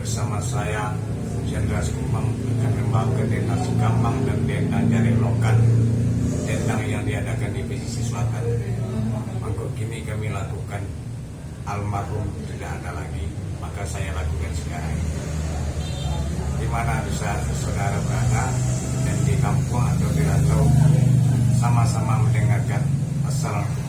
bersama saya Chandra Skumpang akan membawakan dendang Sikampang dan dendang Jari Lokan, dendang yang diadakan di pesisir selatan. Mangkok kini kami lakukan almarhum tidak ada lagi, maka saya lakukan sekarang. Di mana bisa saudara berada dan di kampung atau di rantau, sama-sama mendengarkan. Assalamualaikum.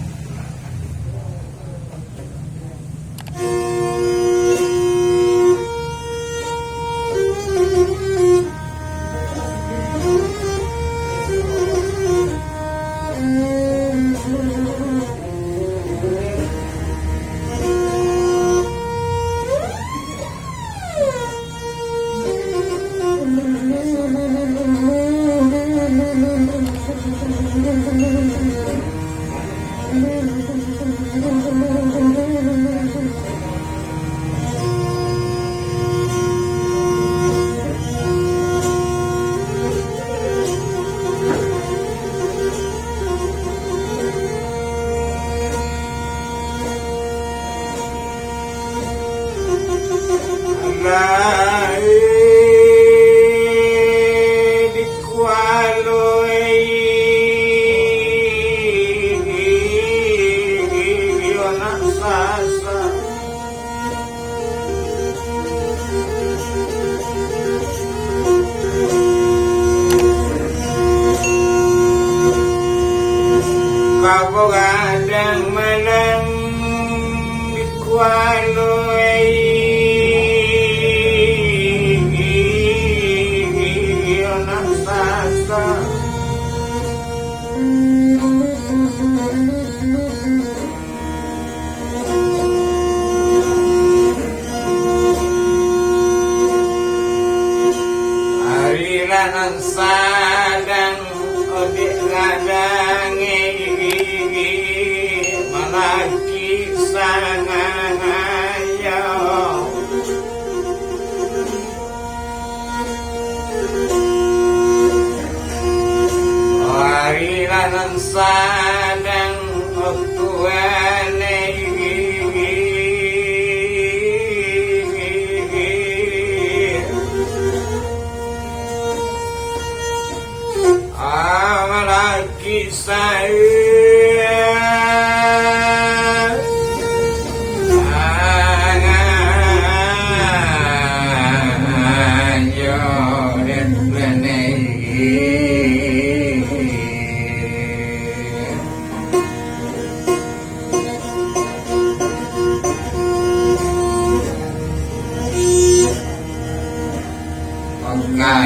Kadang menang di kualoi anak sasa harilanan sadang odik ngadangi malaki sangayo harilanan sadang oktuane malaki saya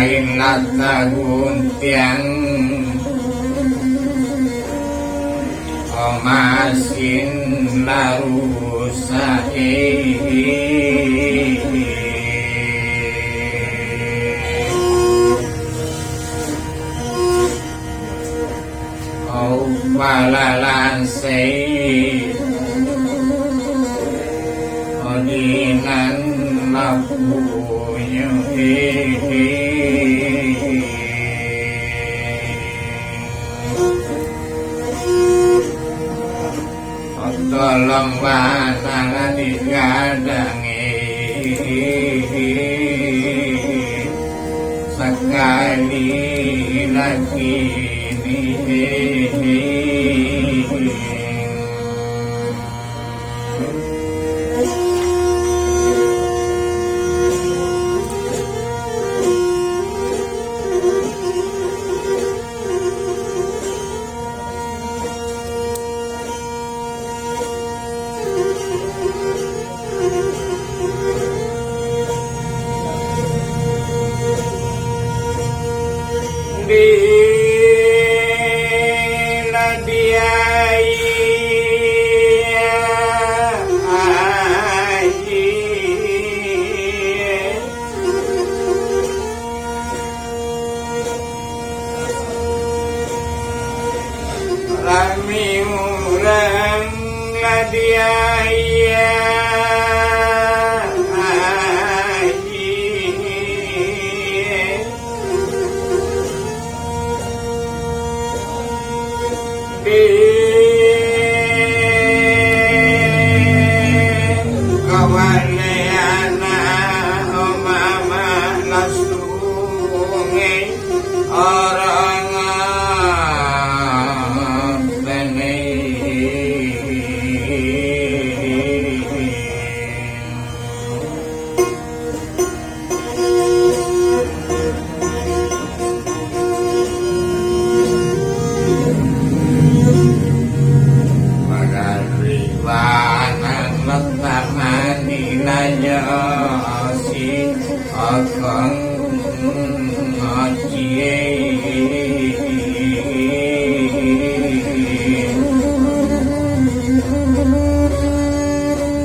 kain lata guntiang omasin larusai au balalansei odinan lapunya tolong wanara digadangi sekali lagi Rami urang ladiaya kawan nanya si akang acie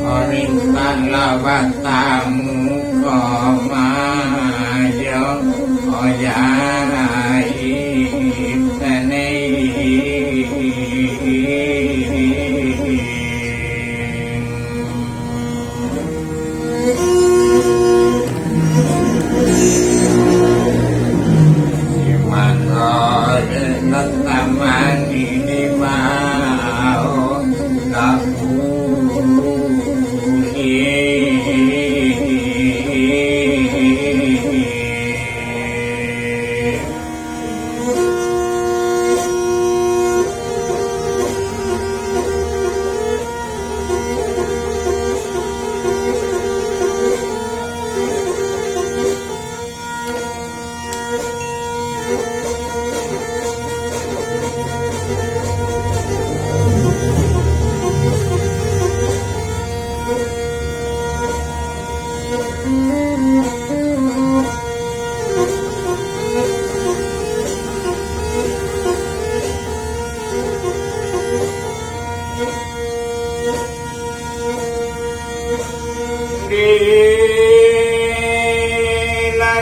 orintah lawatamu komayo oyai tenei Natamani di mau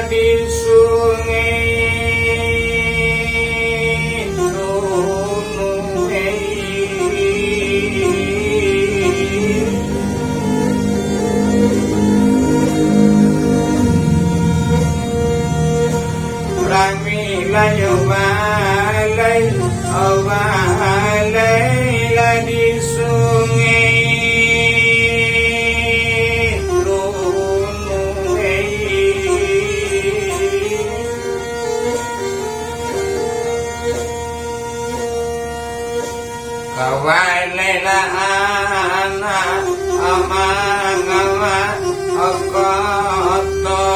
di sungai layo balai awalai la di sungai kawalai la anak amang awan okotolaga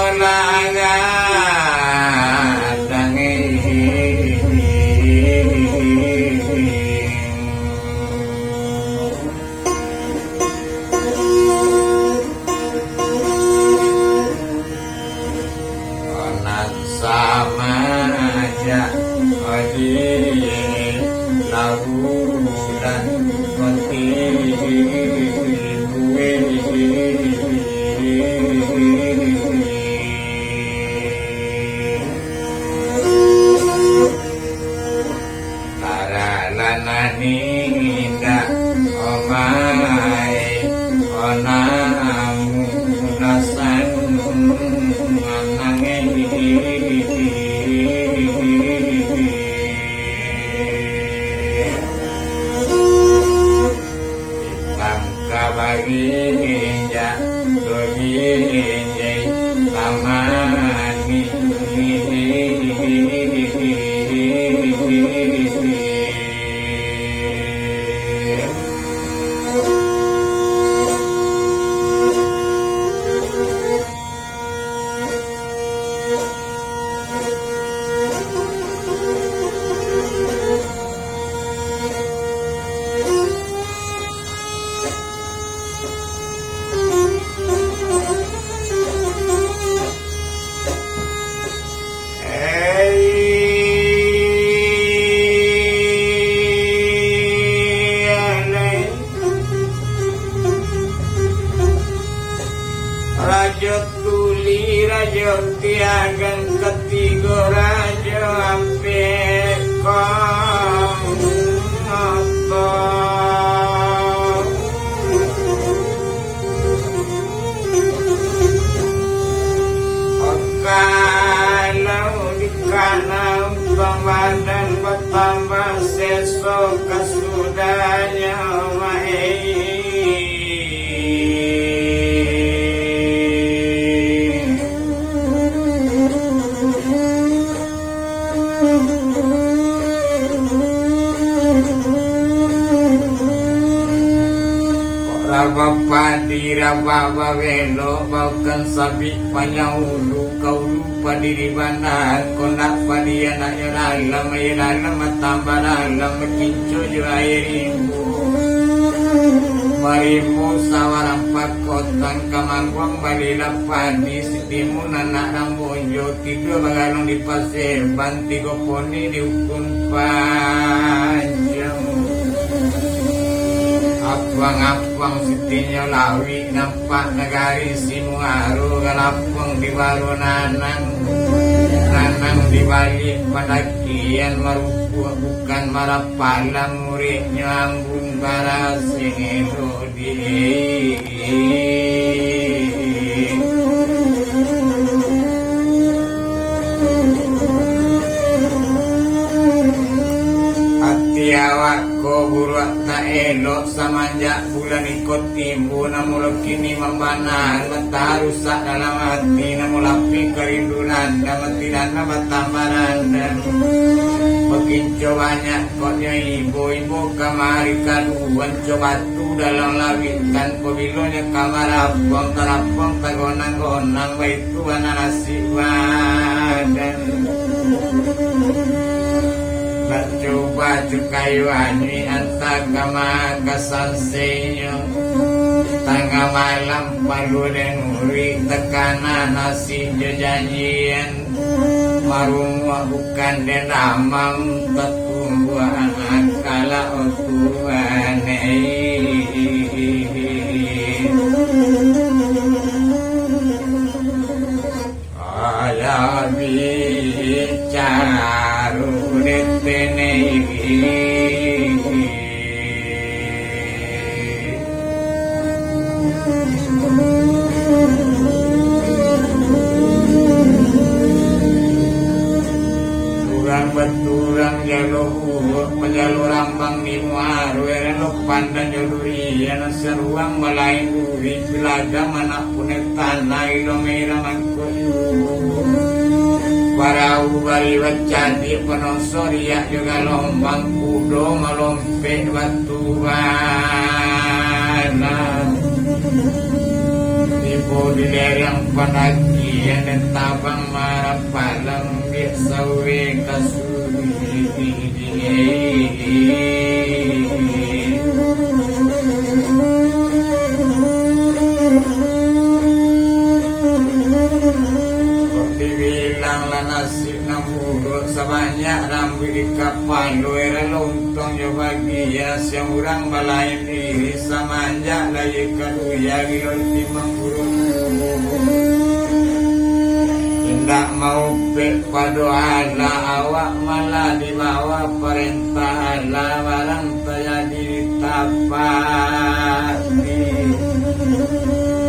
sama aja lagu dan konti gue lara lana ninda omai onamu nasan baginya doginya tamani Raja tuli raja tiagang ketiga raja ampe kong kalau di kanan badan bertambah sesok kesudahnya Padi raba welo baukan sabi panyaulu kau lupa diri mana konak padi anak yara lama tambah lama kincu jo air ibu Marimu sawarampat kotang kamangwang balila padi sitimu nanak rambonjo tiga bagalong di pasir banti goponi diukun panjang apang-apang sitinya lawi nampak negari simuaru galapang di baru nanang di balik padakian marupu bukan marapalang muridnya ambung barasing elodi hati awak ko buruak tak elok semenjak bulan ikut timbu namun kini membanang mentah rusak dalam hati namun lapi kerinduan dan tidak dapat tambaran dan beginco banyak koknya ibu-ibu kamari kaduan coba tu dalam lawitan pobilonya kamar abang terapang tagonang-gonang baitu nasi badan tak coba cukai wanyi antagama kasanseyo tengah malam palu dan uri tekanan nasi jajanjian marumwa bukan dan ramam tetumbuhan kala utuhan ayah bicara detene beturang jalur menjalur rambang di muaru elok pandan jalurian seruang malain duri belaga manapun tanah ilomera mangkuyu para ubari wacadi penosor ya juga lombang kudo melompe batu bana ibu di lereng panagian dan tabang marapalang sawe kasuri dibilang lah nasib namurut sebanyak rambi di kapal luere lontong yo bagia siang urang balain diri samanja lagi kaduya gilol timang burung tak mau padoala awak malah dibawa perintah Allah barang terjadi tapati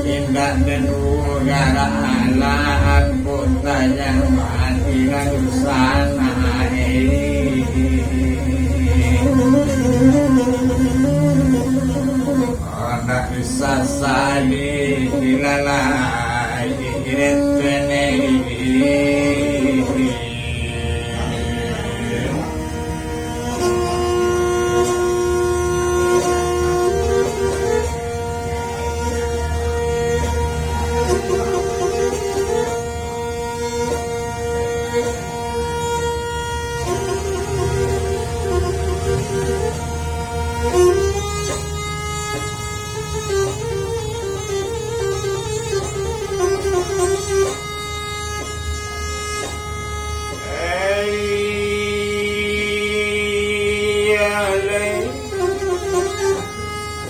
indah dan negara Allah aku tanya mati lalu sana tak bisa salih dilalai iretene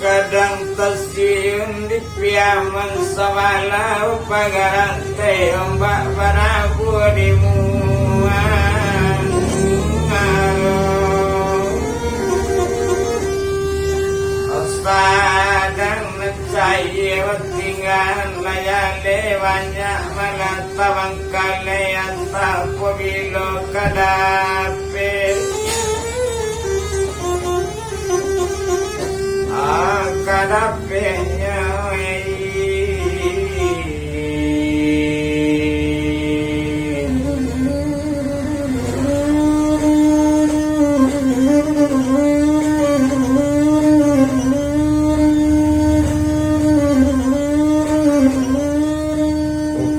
kadang tersiun di piaman sawalau pagarante ombak barabu di muang sadang mencaya tinggal layale banyak malah tabang kale anta pobilo kadapet kadapenya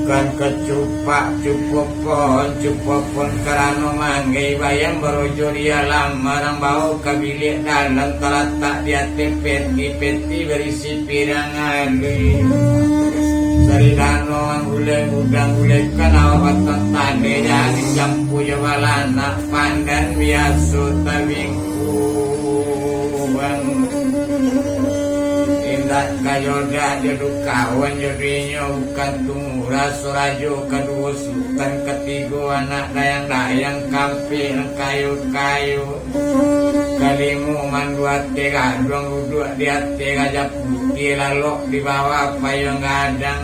bukan kecupak cupopon karano manggai bayang berojo dia lamarang bau kabilik dalam terletak di atas peti berisi pirang alui dari dano gulai udang gulai awak tante jadi jampu jawalana pandan biasa tabingku indah kayoda jadu kawan jadinya bukan tunggu rajo kedua sultan ketiga anak dayang kampil kayu kalimu mandua tiga dua duduk di hati raja putih lalu di bawah payung gadang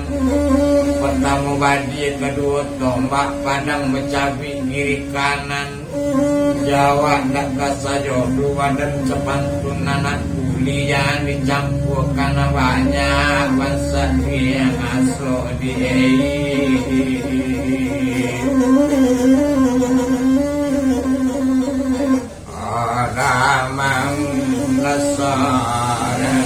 pertama badi kedua tombak padang mencabi kiri kanan Jawa tak kasajo dua dan sepantun anak kuli yang dicampur karena banyak bangsa yang masuk di Ramang lesaran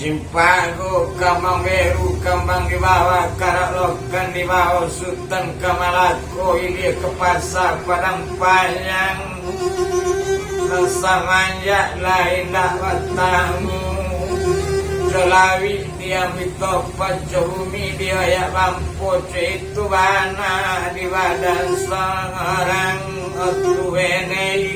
Cimpago kambang beru kambang di bawah karak lokan di bawah sultan kamalako ilia ke pasar padang panjang nasa manjak lain dapat tamu jelawi dia mitopat jahumi dia ya bampu itu bana di badan seorang otu wenei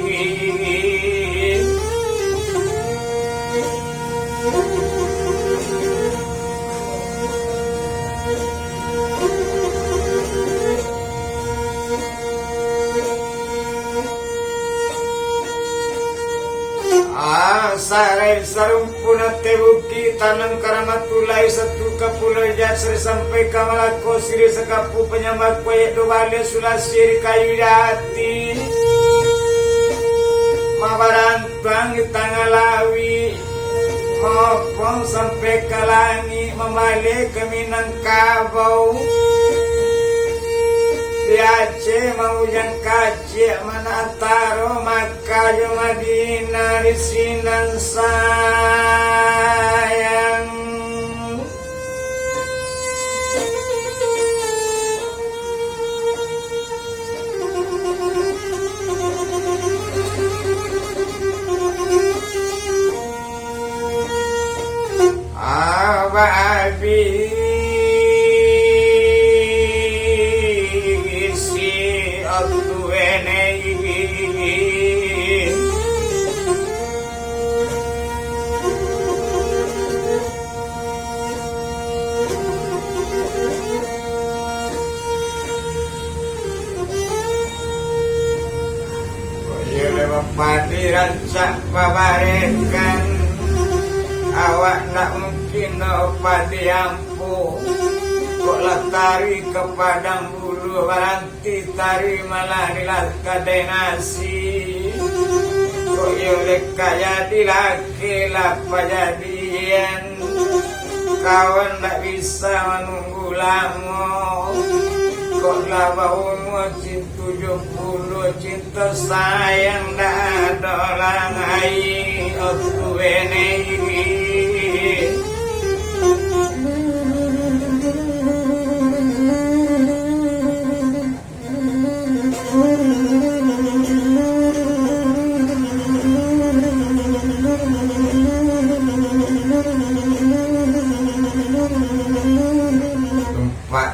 sarai sarumpuna tebuki tanam karamatulai satu kapulai jasri sampai kamalako siri sekapu penyambak koyek dobale sulasiri kayu dati mabarantang di tangga lawi mopong sampai ke langit membalik ke Minangkabau di Aceh mau yang kacik mana antara Makkah dan Madinah di sinan sayang Abi padi rancak babarekan awak nak mungkin padi ampuh kok latari ke padang bulu baranti tari malah dilakadai nasi kok yolek kaya dilaki lapa jadian kawan tak bisa menunggu lama kok labau cinta 70 cinta sayang dah dolang ai otu wenei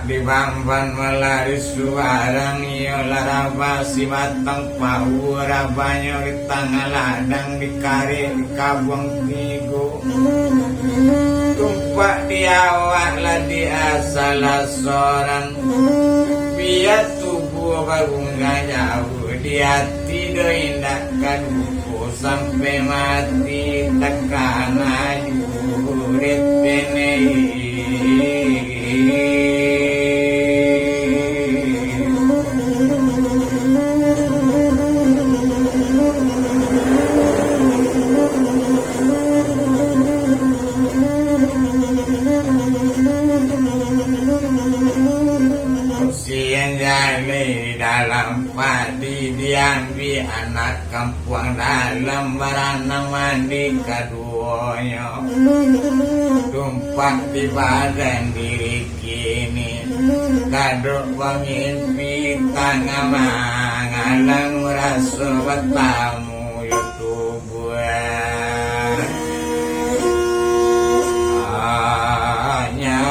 di bamban melari suarang iyo laraba si batang pau rabanya di tangga ladang di kari di kabung tigo tumpak di awak lah di asala seorang biar tubuh baru nggak jauh di hati doindak kaduku sampai mati tekan ajurit benei siang jali dalam padi diambil anak kampung dalam beranang mandi keduanya tumpah di badan diri kini kaduk mengimpi tangan mangalang rasa bertamu YouTube hanya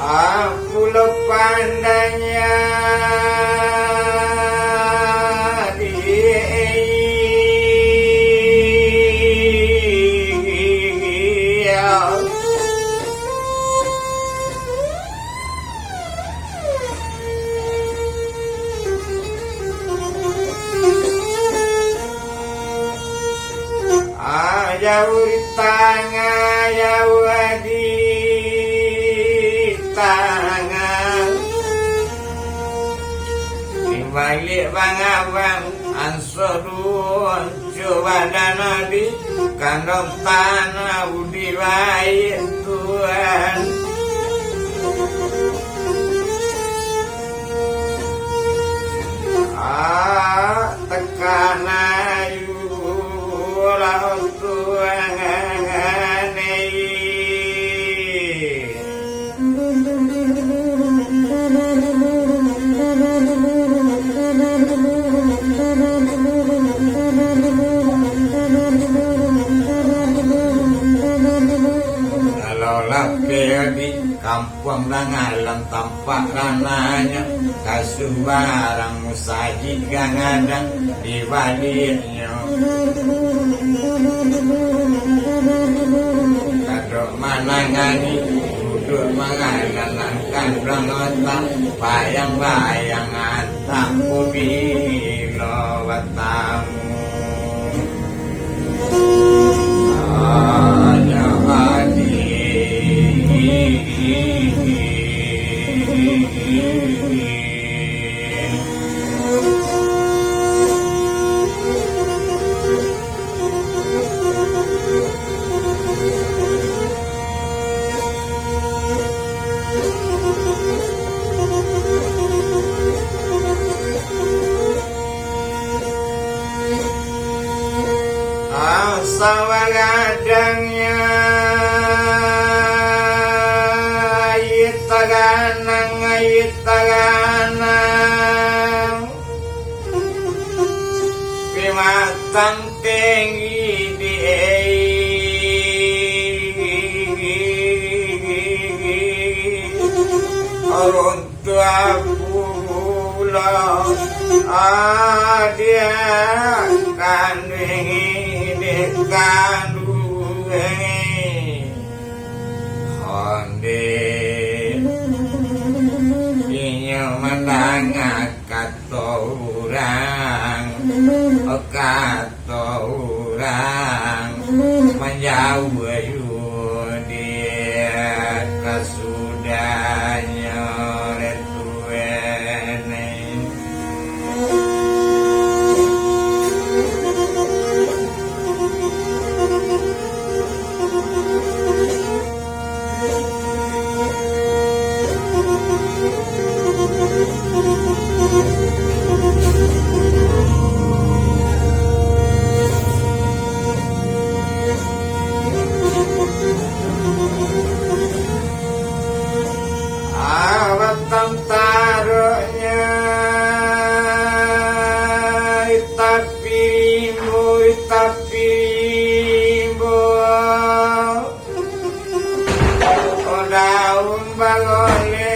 aku lepandanya dia jauh di tangan jauh di tangan di balik bangabang ansodun coba dana di kandang tanah budi baik Tuhan tekan ayu lah Tuhan di kampung dan alam tampak rananya kasuh barang musaji gangadang di baliknya kadok manangani duduk mengalankan rangotak bayang-bayangan tak bila watamu hanya hadir sawagadangnya ayitaganang pimatang tinggi di orang tua pula dia kan kandungan honde inyo menangak kata orang menjauh dia kesudahnya retuene taruhnya itapimbo o daun bagole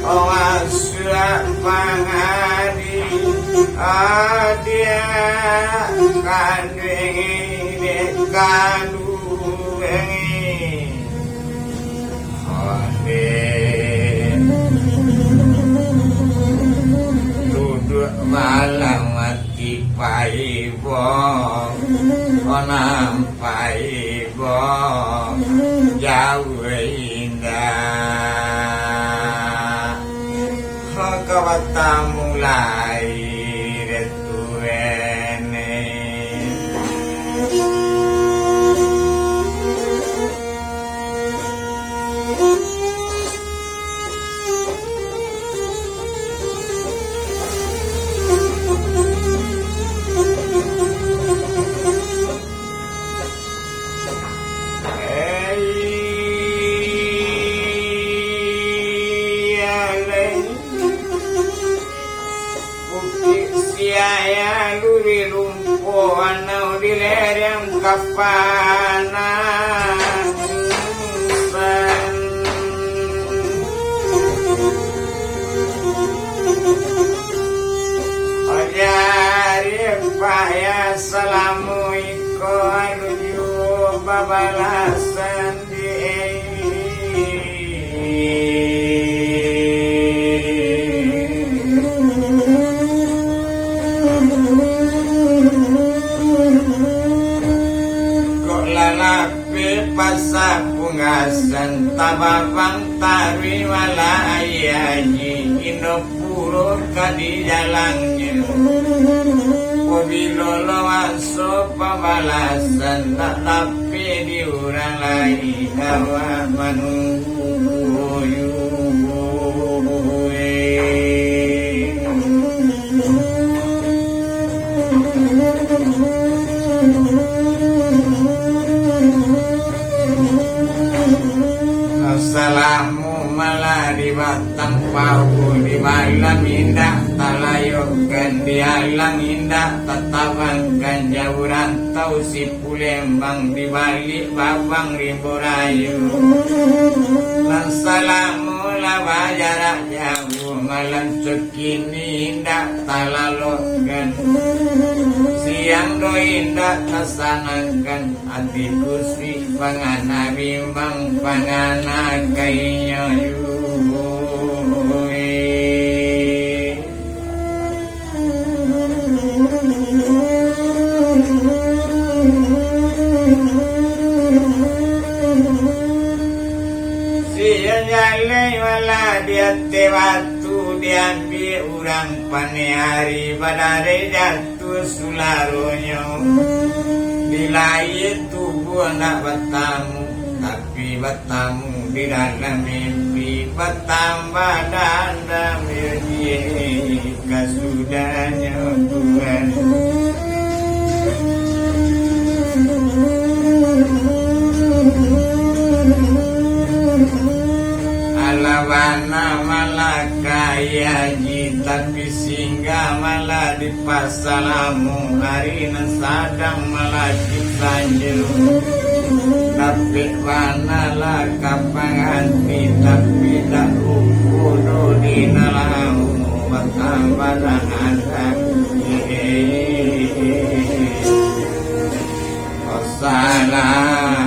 o asura pangadi Adia kandengi kaduwengi Ode duduk malam mati paibong onam paibong jauh indah kawata mulai retuene Siaya luri lumpuh anau di lereng kapanan Ojari paya salamu iko aluju babalasan di pasak pungasan tababang tarwi wala ayaji indopuro kadi jalangnya wabilolo waso pabalasan tak tapi diurang lagi hawa manunggu Salamu malah di batang pau di malam indah talayokan di alang indah tatabankan jauh rantau si pulembang di balik babang rimburayu lan salamu lawa jarak jauh malam cekini indah talalokan siang do indah tasanakan hati kusi pangana bimbang pangana kainya yuwe siang jalai wala dia tewatu diambil urang panehari badare jatuh sularonyo dilai tubuh anak batamu tapi batamu di dalam mimpi batam badan dan kasudahnya Tuhan alawana malah kaya tapi singgah malah di pasalamu hari sadang malah disanjel tapi wanalah kapanganti tapi tak rukudo di nalamu batang badangan salah